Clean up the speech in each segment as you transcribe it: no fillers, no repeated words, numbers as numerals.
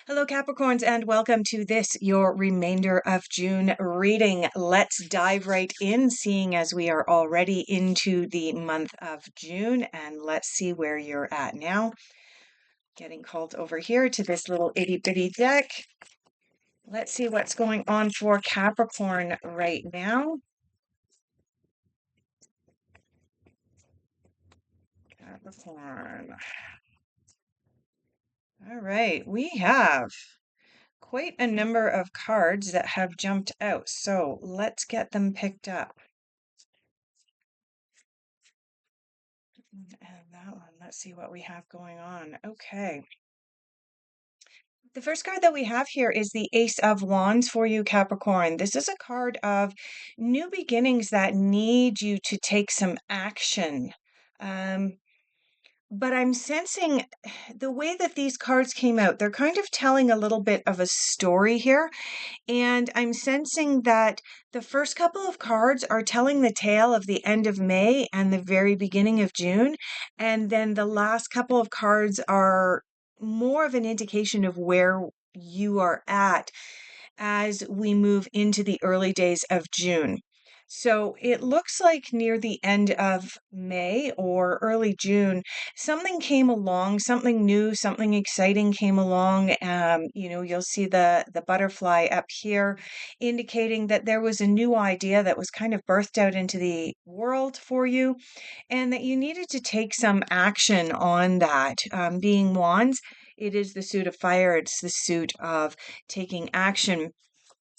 Hello, Capricorns, and welcome to this, your remainder of June reading. Let's dive right in, seeing as we are already into the month of June, and let's see where you're at now. Getting called over here to this little itty bitty deck. Let's see what's going on for Capricorn right now. Capricorn. All right, we have quite a number of cards that have jumped out, so let's get them picked up. And that one, let's see what we have going on. Okay. The first card that we have here is the Ace of Wands for you, Capricorn. This is a card of new beginnings that need you to take some action. Um, but I'm sensing the way that these cards came out, they're kind of telling a little bit of a story here. And I'm sensing that the first couple of cards are telling the tale of the end of May and the very beginning of June. And then the last couple of cards are more of an indication of where you are at as we move into the early days of June. So it looks like near the end of May or early June, something came along, something new, something exciting came along. You'll see the butterfly up here indicating that there was a new idea that was kind of birthed out into the world for you and that you needed to take some action on that. Being wands, it is the suit of fire, it's the suit of taking action.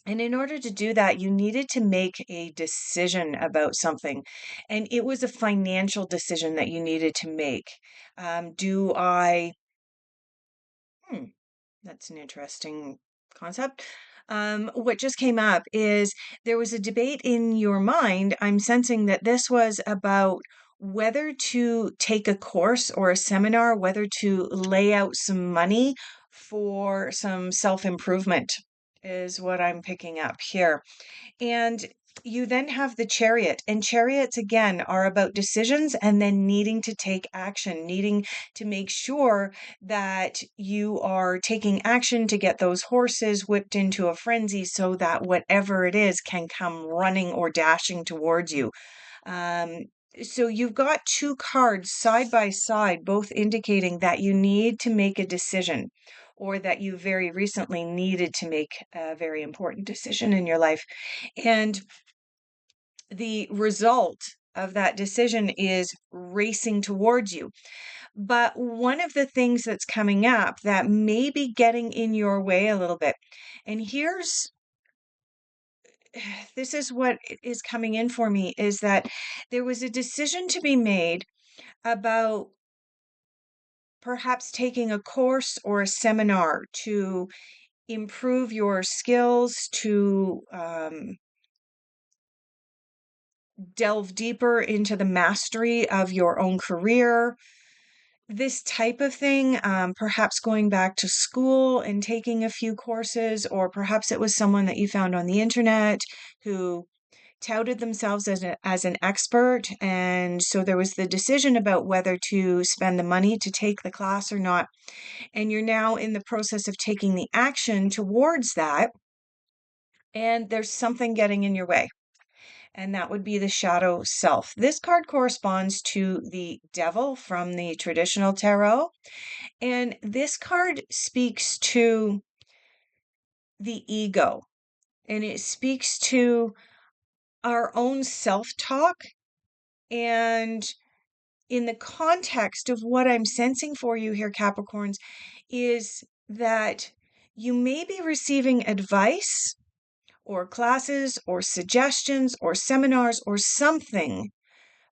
And in order to do that, you needed to make a decision about something. And it was a financial decision that you needed to make. Do I, that's an interesting concept. What just came up is there was a debate in your mind. I'm sensing that this was about whether to take a course or a seminar, whether to lay out some money for some self-improvement, is what I'm picking up here. And you then have the chariot, and chariots again are about decisions and then needing to take action, needing to make sure that you are taking action to get those horses whipped into a frenzy so that whatever it is can come running or dashing towards you. So you've got two cards side by side, both indicating that you need to make a decision or that you very recently needed to make a very important decision in your life. And the result of that decision is racing towards you. But one of the things that's coming up that may be getting in your way a little bit, and this is what is coming in for me, is that there was a decision to be made about perhaps taking a course or a seminar to improve your skills, to delve deeper into the mastery of your own career, this type of thing, perhaps going back to school and taking a few courses, or perhaps it was someone that you found on the internet who touted themselves as an expert. And so there was the decision about whether to spend the money to take the class or not. And you're now in the process of taking the action towards that. And there's something getting in your way, and that would be the shadow self. This card corresponds to the devil from the traditional tarot, and this card speaks to the ego, and it speaks to our own self-talk. And in the context of what I'm sensing for you here, Capricorns, is that you may be receiving advice or classes or suggestions or seminars or something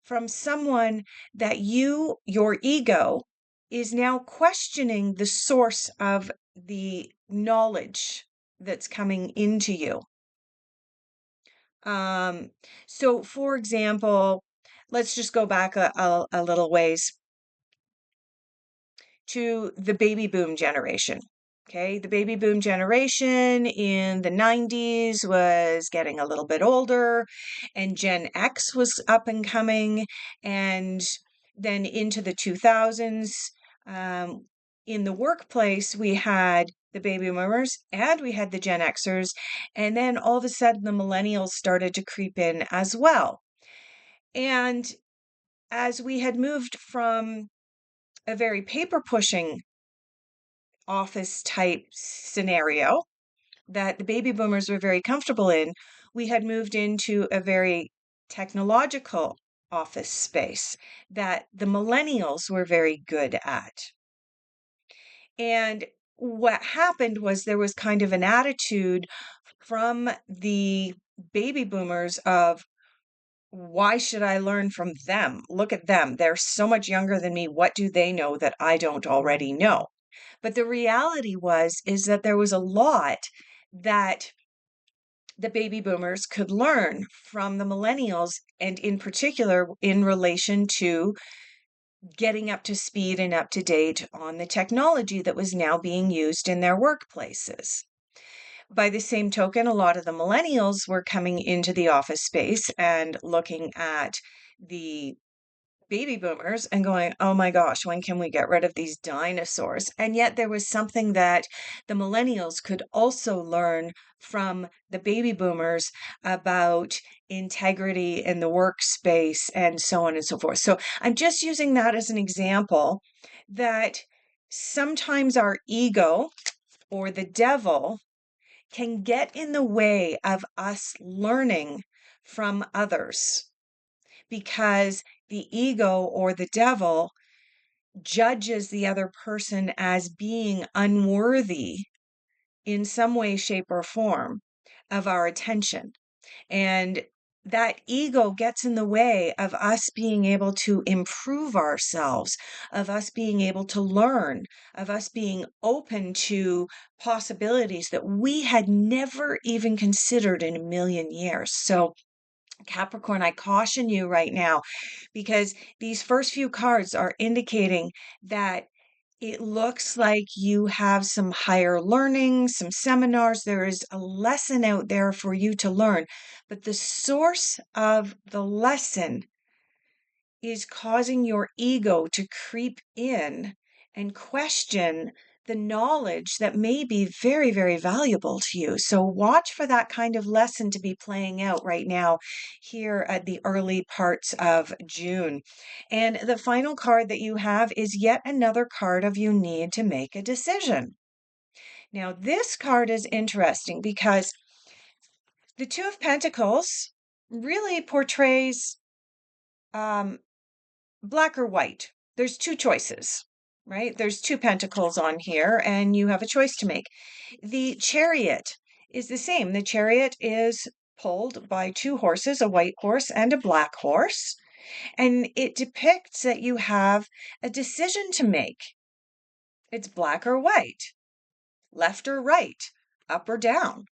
from someone that your ego, is now questioning the source of the knowledge that's coming into you. So for example, let's just go back a little ways to the baby boom generation. Okay, the baby boom generation in the 90s was getting a little bit older, and Gen X was up and coming, and then into the 2000s, in the workplace, we had the baby boomers and we had the Gen Xers. And then all of a sudden, the millennials started to creep in as well. And as we had moved from a very paper pushing office type scenario that the baby boomers were very comfortable in, we had moved into a very technological office space that the millennials were very good at. And what happened was there was kind of an attitude from the baby boomers of, why should I learn from them? Look at them. They're so much younger than me. What do they know that I don't already know? But the reality is that there was a lot that the baby boomers could learn from the millennials, and in particular in relation to getting up to speed and up to date on the technology that was now being used in their workplaces. By the same token, a lot of the millennials were coming into the office space and looking at the baby boomers and going, oh my gosh, when can we get rid of these dinosaurs? And yet there was something that the millennials could also learn from the baby boomers about integrity in the workspace and so on and so forth. So I'm just using that as an example that sometimes our ego or the devil can get in the way of us learning from others, because the ego or the devil judges the other person as being unworthy in some way, shape, or form of our attention. And that ego gets in the way of us being able to improve ourselves, of us being able to learn, of us being open to possibilities that we had never even considered in a million years. So, Capricorn, I caution you right now, because these first few cards are indicating that it looks like you have some higher learning, some seminars. There is a lesson out there for you to learn, but the source of the lesson is causing your ego to creep in and question the knowledge that may be very, very valuable to you. So watch for that kind of lesson to be playing out right now here at the early parts of June. And the final card that you have is yet another card of you need to make a decision. Now, this card is interesting because the Two of Pentacles really portrays black or white. There's two choices, right? There's two pentacles on here, and you have a choice to make. The Chariot is the same. The Chariot is pulled by two horses, a white horse and a black horse, and it depicts that you have a decision to make. It's black or white, left or right, up or down.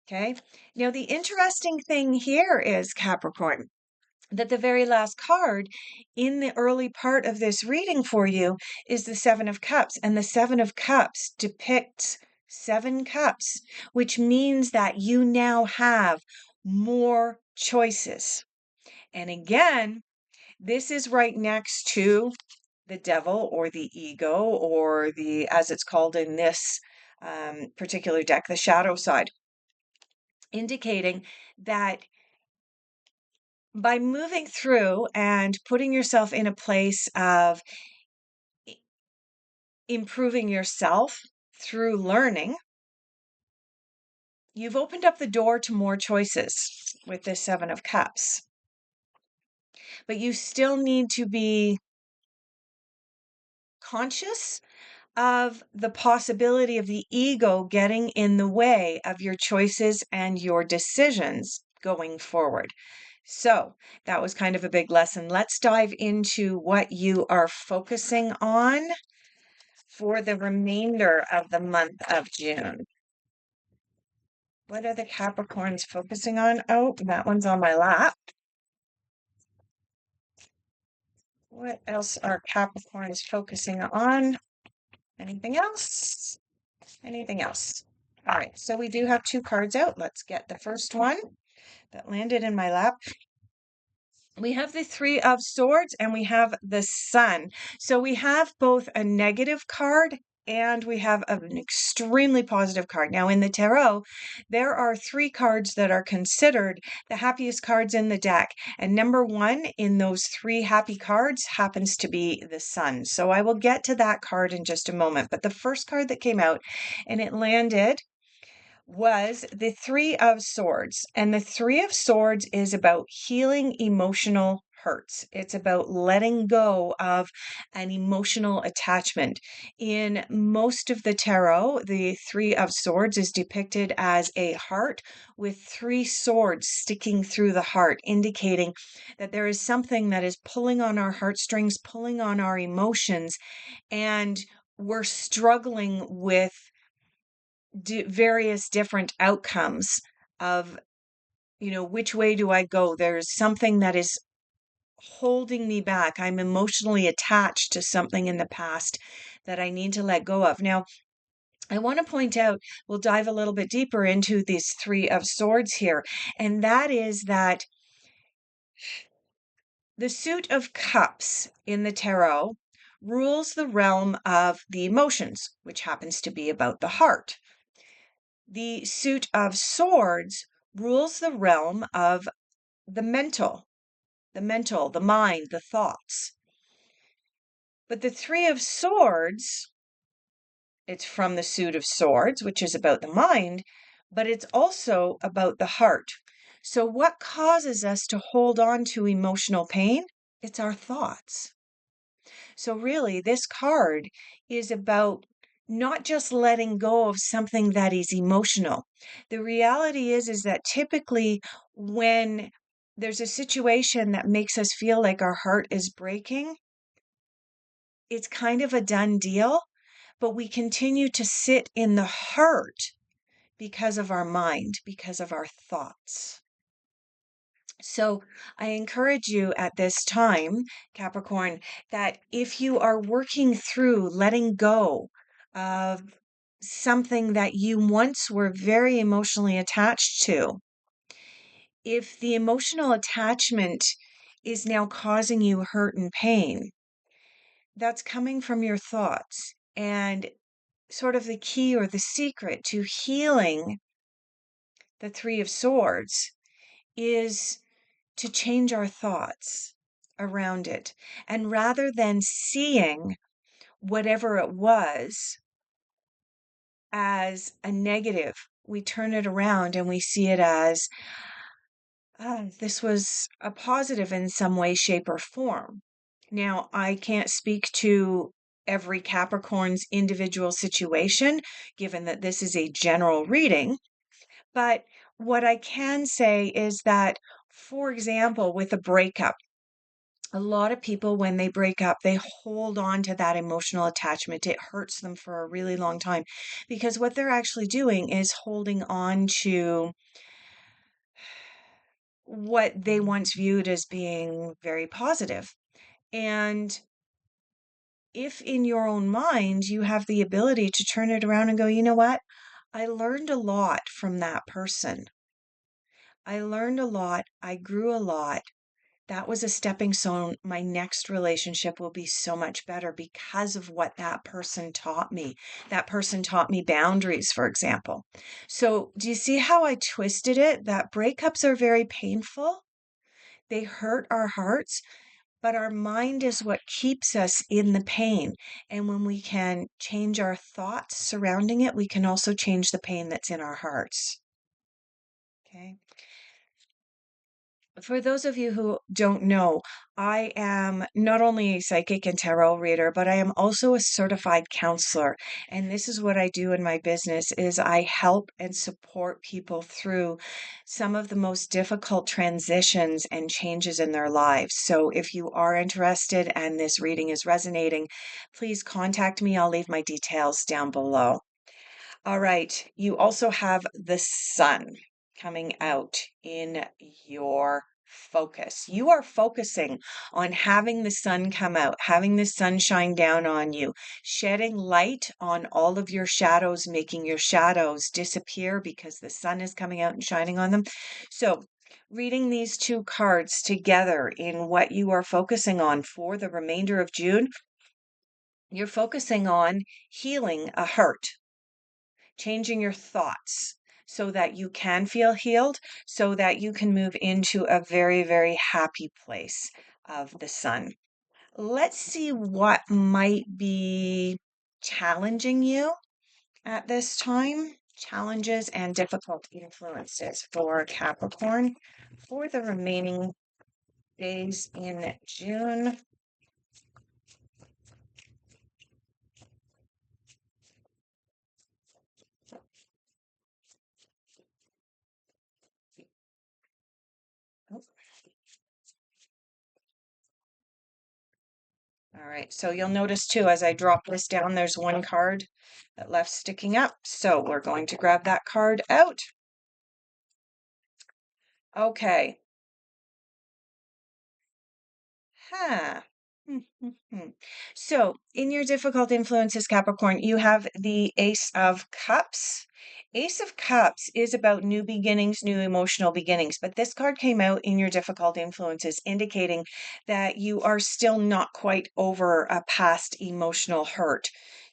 Okay. Now, the interesting thing here is, Capricorn, that the very last card in the early part of this reading for you is the Seven of Cups. And the Seven of Cups depicts 7 cups, which means that you now have more choices. And again, this is right next to the devil or the ego, or the, as it's called in this particular deck, the shadow side, indicating that by moving through and putting yourself in a place of improving yourself through learning, you've opened up the door to more choices with this Seven of Cups. But you still need to be conscious of the possibility of the ego getting in the way of your choices and your decisions going forward. So that was kind of a big lesson. Let's dive into what you are focusing on for the remainder of the month of June. What are the Capricorns focusing on? Oh, that one's on my lap. What else are Capricorns focusing on? Anything else? Anything else? All right, so we do have 2 cards out. Let's get the first one that landed in my lap. We have the Three of Swords and we have the Sun. So we have both a negative card and we have an extremely positive card. Now, in the tarot, there are three cards that are considered the happiest cards in the deck. And number one in those three happy cards happens to be the Sun. So I will get to that card in just a moment. But the first card that came out and it landed was the Three of Swords. And the Three of Swords is about healing emotional hurts. It's about letting go of an emotional attachment. In most of the tarot, the Three of Swords is depicted as a heart with three swords sticking through the heart, indicating that there is something that is pulling on our heartstrings, pulling on our emotions, and we're struggling with various different outcomes of, which way do I go? There's something that is holding me back. I'm emotionally attached to something in the past that I need to let go of. Now, I want to point out, we'll dive a little bit deeper into these Three of Swords here, and that is that the Suit of Cups in the tarot rules the realm of the emotions, which happens to be about the heart. The Suit of Swords rules the realm of the mental, the mind, the thoughts. But the Three of Swords, it's from the Suit of Swords, which is about the mind, but it's also about the heart. So what causes us to hold on to emotional pain? It's our thoughts. So really, this card is about not just letting go of something that is emotional. The reality is that typically when there's a situation that makes us feel like our heart is breaking, it's kind of a done deal, but we continue to sit in the hurt because of our mind, because of our thoughts. So I encourage you at this time, Capricorn, that if you are working through letting go of something that you once were very emotionally attached to, if the emotional attachment is now causing you hurt and pain, that's coming from your thoughts. And sort of the key or the secret to healing the Three of Swords is to change our thoughts around it. And rather than seeing whatever it was as a negative, we turn it around and we see it as this was a positive in some way, shape, or form. Now, I can't speak to every Capricorn's individual situation, given that this is a general reading. But what I can say is that, for example, with a breakup, a lot of people, when they break up, they hold on to that emotional attachment. It hurts them for a really long time because what they're actually doing is holding on to what they once viewed as being very positive. And if in your own mind you have the ability to turn it around and go, you know what? I learned a lot from that person. I learned a lot. I grew a lot. That was a stepping stone. My next relationship will be so much better because of what that person taught me. That person taught me boundaries, for example. So, do you see how I twisted it? That breakups are very painful. They hurt our hearts, but our mind is what keeps us in the pain. And when we can change our thoughts surrounding it, we can also change the pain that's in our hearts. Okay. For those of you who don't know, I am not only a psychic and tarot reader, but I am also a certified counselor. And this is what I do in my business is I help and support people through some of the most difficult transitions and changes in their lives. So if you are interested and this reading is resonating, please contact me. I'll leave my details down below. All right, you also have the Sun coming out in your focus. You are focusing on having the Sun come out, having the sun shine down on you, shedding light on all of your shadows, making your shadows disappear because the sun is coming out and shining on them. So Reading these two cards together in what you are focusing on for the remainder of June, you're focusing on healing a hurt, changing your thoughts so that you can feel healed, so that you can move into a very, very happy place of the sun. Let's see what might be challenging you at this time. Challenges and difficult influences for Capricorn for the remaining days in June. Oh, all right, so you'll notice too, as I drop this down, there's one card that left sticking up. So we're going to grab that card out. Okay. Huh. So, in your difficult influences, Capricorn, you have the Ace of Cups. Ace of Cups is about new beginnings, new emotional beginnings, but this card came out in your difficult influences, indicating that you are still not quite over a past emotional hurt.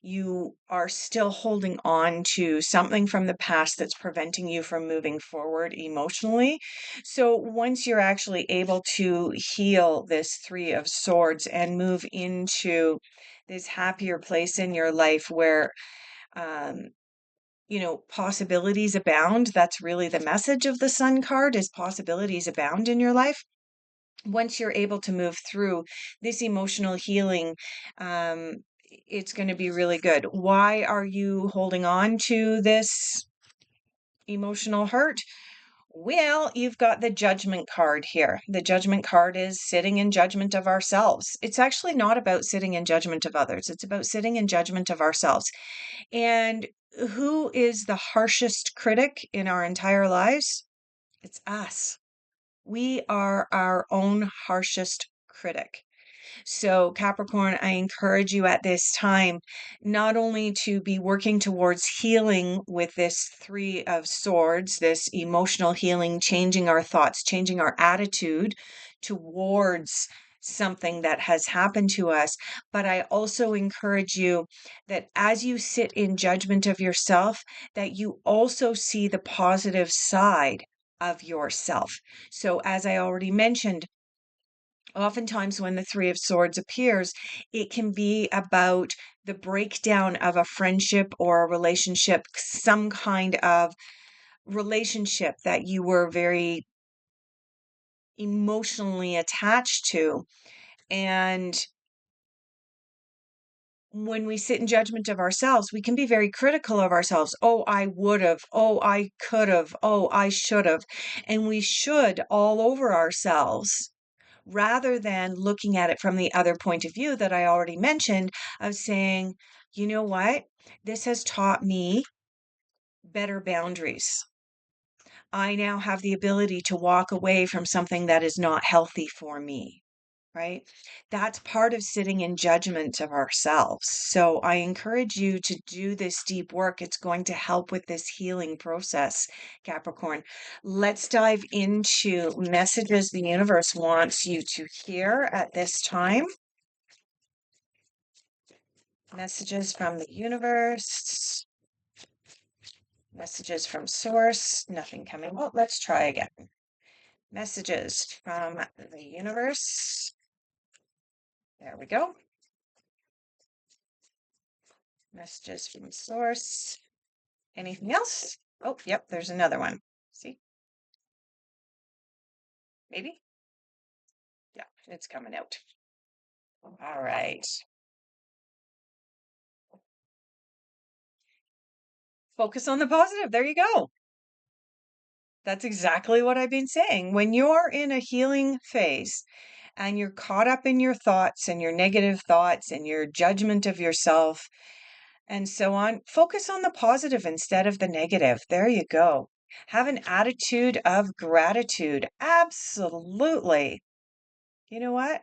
You are still holding on to something from the past that's preventing you from moving forward emotionally. So once you're actually able to heal this Three of Swords and move into this happier place in your life where, um, possibilities abound. That's really the message of the Sun card, is possibilities abound in your life. Once you're able to move through this emotional healing, it's going to be really good. Why are you holding on to this emotional hurt? Well, you've got the judgment card here. The judgment card is sitting in judgment of ourselves. It's actually not about sitting in judgment of others. It's about sitting in judgment of ourselves. And who is the harshest critic in our entire lives? It's us. We are our own harshest critic. So, Capricorn, I encourage you at this time not only to be working towards healing with this Three of Swords, this emotional healing, changing our thoughts, changing our attitude towards something that has happened to us, but I also encourage you that as you sit in judgment of yourself, that you also see the positive side of yourself. So, as I already mentioned, oftentimes when the Three of Swords appears, it can be about the breakdown of a friendship or a relationship, some kind of relationship that you were very emotionally attached to. And when we sit in judgment of ourselves, we can be very critical of ourselves. Oh, I would have. Oh, I could have. Oh, I should have. And we should all over ourselves, rather than looking at it from the other point of view that I already mentioned, of saying, you know what? This has taught me better boundaries. I now have the ability to walk away from something that is not healthy for me, right? That's part of sitting in judgment of ourselves. So I encourage you to do this deep work. It's going to help with this healing process, Capricorn. Let's dive into messages the universe wants you to hear at this time. Messages from the universe. Messages from source. Nothing coming. Oh, let's try again. Messages from the universe. There we go. Messages from source. Anything else? Oh, yep, there's another one. See? Maybe? Yeah, it's coming out. All right. Focus on the positive. There you go. That's exactly what I've been saying. When you're in a healing phase and you're caught up in your thoughts and your negative thoughts and your judgment of yourself and so on, focus on the positive instead of the negative. There you go. Have an attitude of gratitude. Absolutely. You know what?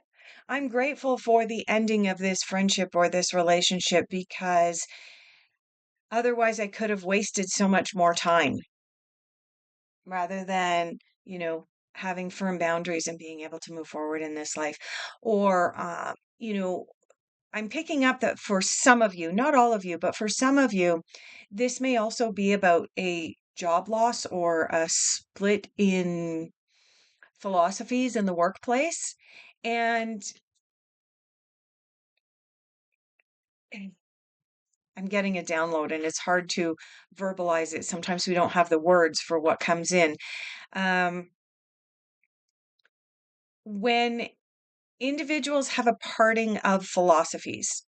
I'm grateful for the ending of this friendship or this relationship, because otherwise I could have wasted so much more time rather than, having firm boundaries and being able to move forward in this life. Or, I'm picking up that for some of you, not all of you, but for some of you, this may also be about a job loss or a split in philosophies in the workplace. And I'm getting a download and it's hard to verbalize it. Sometimes we don't have the words for what comes in. When individuals have a parting of philosophies,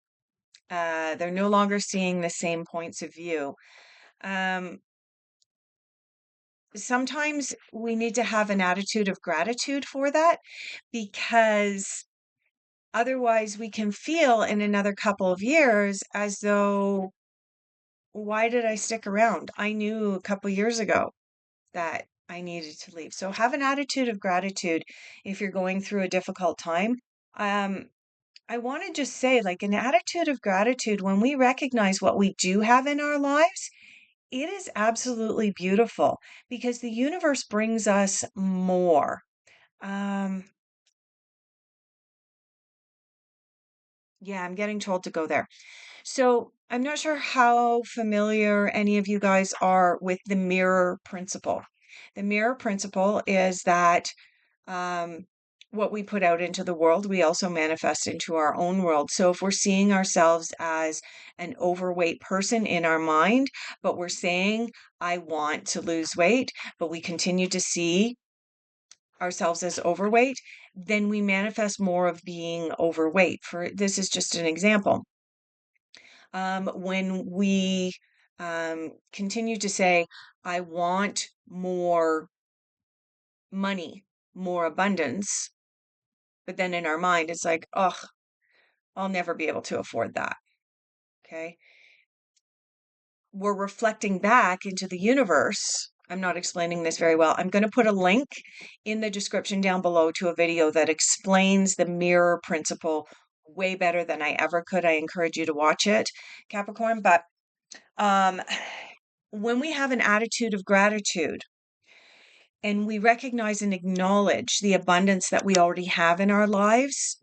they're no longer seeing the same points of view. Um, Sometimes we need to have an attitude of gratitude for that, because otherwise we can feel in another couple of years as though, why did I stick around? I knew a couple years ago that I needed to leave. So have an attitude of gratitude if you're going through a difficult time. Um, I want to just say, like, an attitude of gratitude, when we recognize what we do have in our lives, it is absolutely beautiful because the universe brings us more. Um, yeah, I'm getting told to go there. So I'm not sure how familiar any of you guys are with the mirror principle. The mirror principle is that um, what we put out into the world, we also manifest into our own world. So if we're seeing ourselves as an overweight person in our mind, but we're saying, I want to lose weight, but we continue to see ourselves as overweight, then we manifest more of being overweight. For this is just an example. When we continue to say, I want more money, more abundance, but then in our mind, it's like, oh, I'll never be able to afford that. Okay. We're reflecting back into the universe. I'm not explaining this very well. I'm going to put a link in the description down below to a video that explains the mirror principle way better than I ever could. I encourage you to watch it, Capricorn. But um, when we have an attitude of gratitude and we recognize and acknowledge the abundance that we already have in our lives,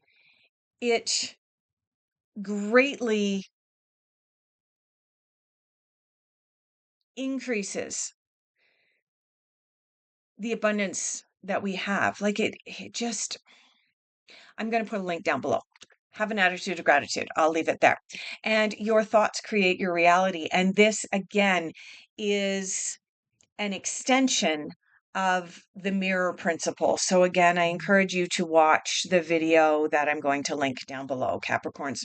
it greatly increases the abundance that we have. Like it just, I'm going to put a link down below. Have an attitude of gratitude. I'll leave it there. And your thoughts create your reality. And this, again, is an extension of the mirror principle. So, again, I encourage you to watch the video that I'm going to link down below, Capricorns.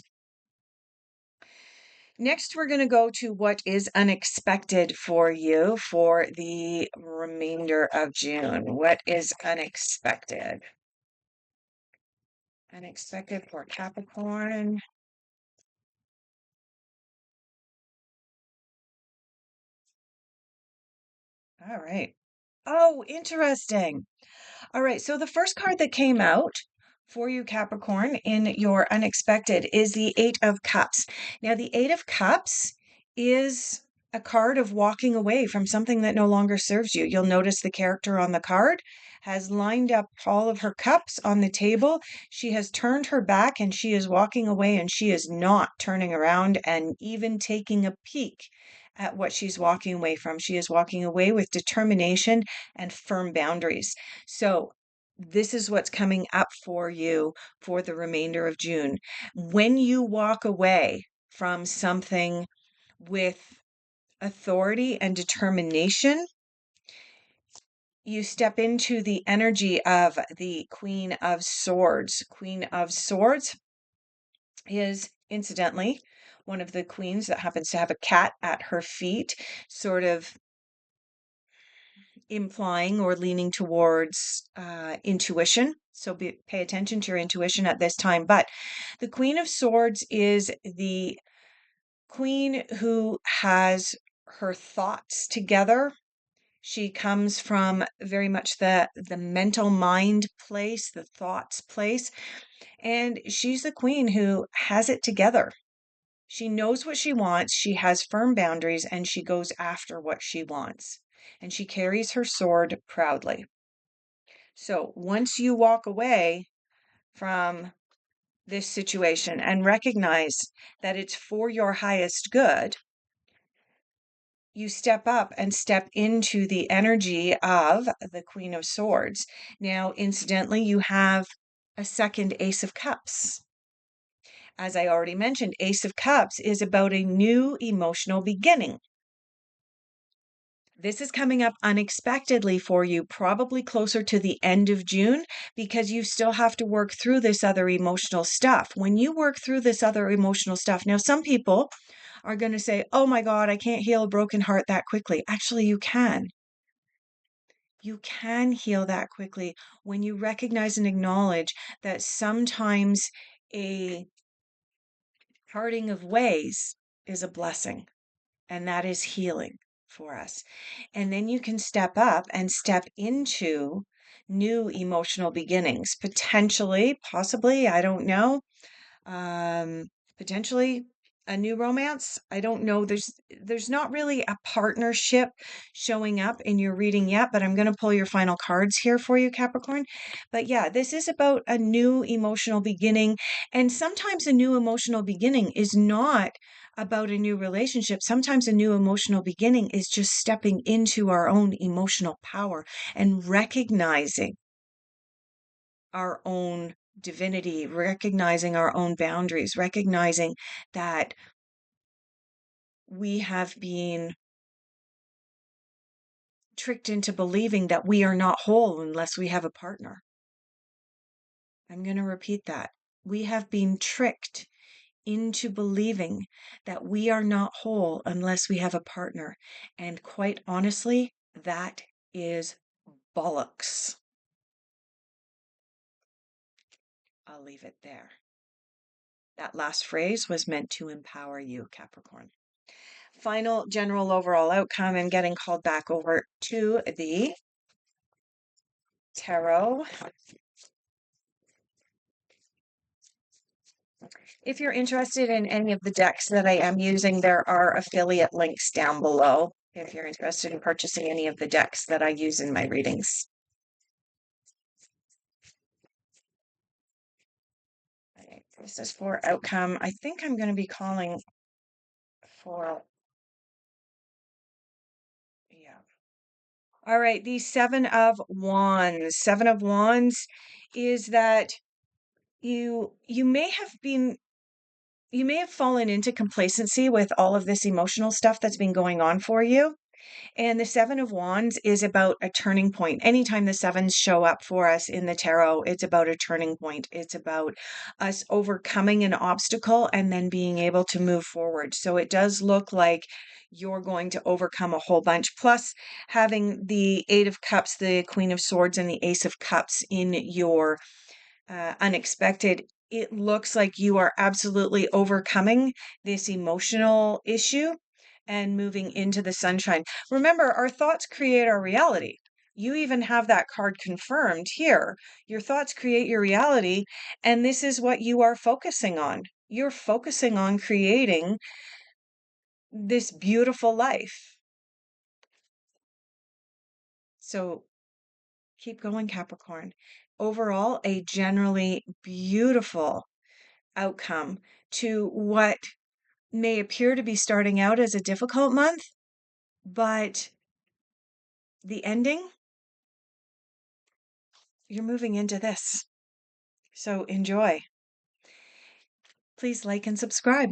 Next, we're going to go to what is unexpected for you for the remainder of June. What is unexpected? Unexpected for Capricorn. All right. Oh, interesting. All right. So the first card that came out for you, Capricorn, in your unexpected is the Eight of Cups. Now, the Eight of Cups is a card of walking away from something that no longer serves you. You'll notice the character on the card has lined up all of her cups on the table. She has turned her back and she is walking away, and she is not turning around and even taking a peek at what she's walking away from. She is walking away with determination and firm boundaries. So, this is what's coming up for you for the remainder of June. When you walk away from something with authority and determination, you step into the energy of the Queen of Swords. Queen of Swords is, incidentally, one of the queens that happens to have a cat at her feet, sort of implying or leaning towards intuition. So pay attention to your intuition at this time. But the Queen of Swords is the queen who has her thoughts together. She comes from very much the mental mind place, the thoughts place. And she's the queen who has it together. She knows what she wants, she has firm boundaries, and she goes after what she wants. And she carries her sword proudly. So once you walk away from this situation and recognize that it's for your highest good, you step up and step into the energy of the Queen of Swords. Now, incidentally, you have a second Ace of Cups. As I already mentioned, Ace of Cups is about a new emotional beginning. This is coming up unexpectedly for you, probably closer to the end of June, because you still have to work through this other emotional stuff. When you work through this other emotional stuff, now some people are going to say, oh my God, I can't heal a broken heart that quickly. Actually, you can. You can heal that quickly when you recognize and acknowledge that sometimes a parting of ways is a blessing, and that is healing for us. And then you can step up and step into new emotional beginnings, potentially, possibly, I don't know, um, potentially a new romance. I don't know. There's not really a partnership showing up in your reading yet, but I'm going to pull your final cards here for you, Capricorn. But yeah, this is about a new emotional beginning. And sometimes a new emotional beginning is not about a new relationship. Sometimes a new emotional beginning is just stepping into our own emotional power and recognizing our own divinity, recognizing our own boundaries, recognizing that we have been tricked into believing that we are not whole unless we have a partner. I'm going to repeat that. We have been tricked into believing that we are not whole unless we have a partner. And quite honestly, that is bollocks. I'll leave it there. That last phrase was meant to empower you, Capricorn. Final general overall outcome and getting called back over to the tarot. If you're interested in any of the decks that I am using, there are affiliate links down below if you're interested in purchasing any of the decks that I use in my readings. Okay, this is for outcome. I think I'm going to be calling for, yeah. All right, the Seven of Wands. Seven of Wands is that you may have fallen into complacency with all of this emotional stuff that's been going on for you. And the Seven of Wands is about a turning point. Anytime the sevens show up for us in the tarot, it's about a turning point. It's about us overcoming an obstacle and then being able to move forward. So it does look like you're going to overcome a whole bunch. Plus, having the Eight of Cups, the Queen of Swords, and the Ace of Cups in your unexpected, it looks like you are absolutely overcoming this emotional issue and moving into the sunshine. Remember, our thoughts create our reality. You even have that card confirmed here. Your thoughts create your reality, and this is what you are focusing on. You're focusing on creating this beautiful life. So keep going, Capricorn. Overall, a generally beautiful outcome to what may appear to be starting out as a difficult month, but the ending, you're moving into this. So enjoy. Please like and subscribe.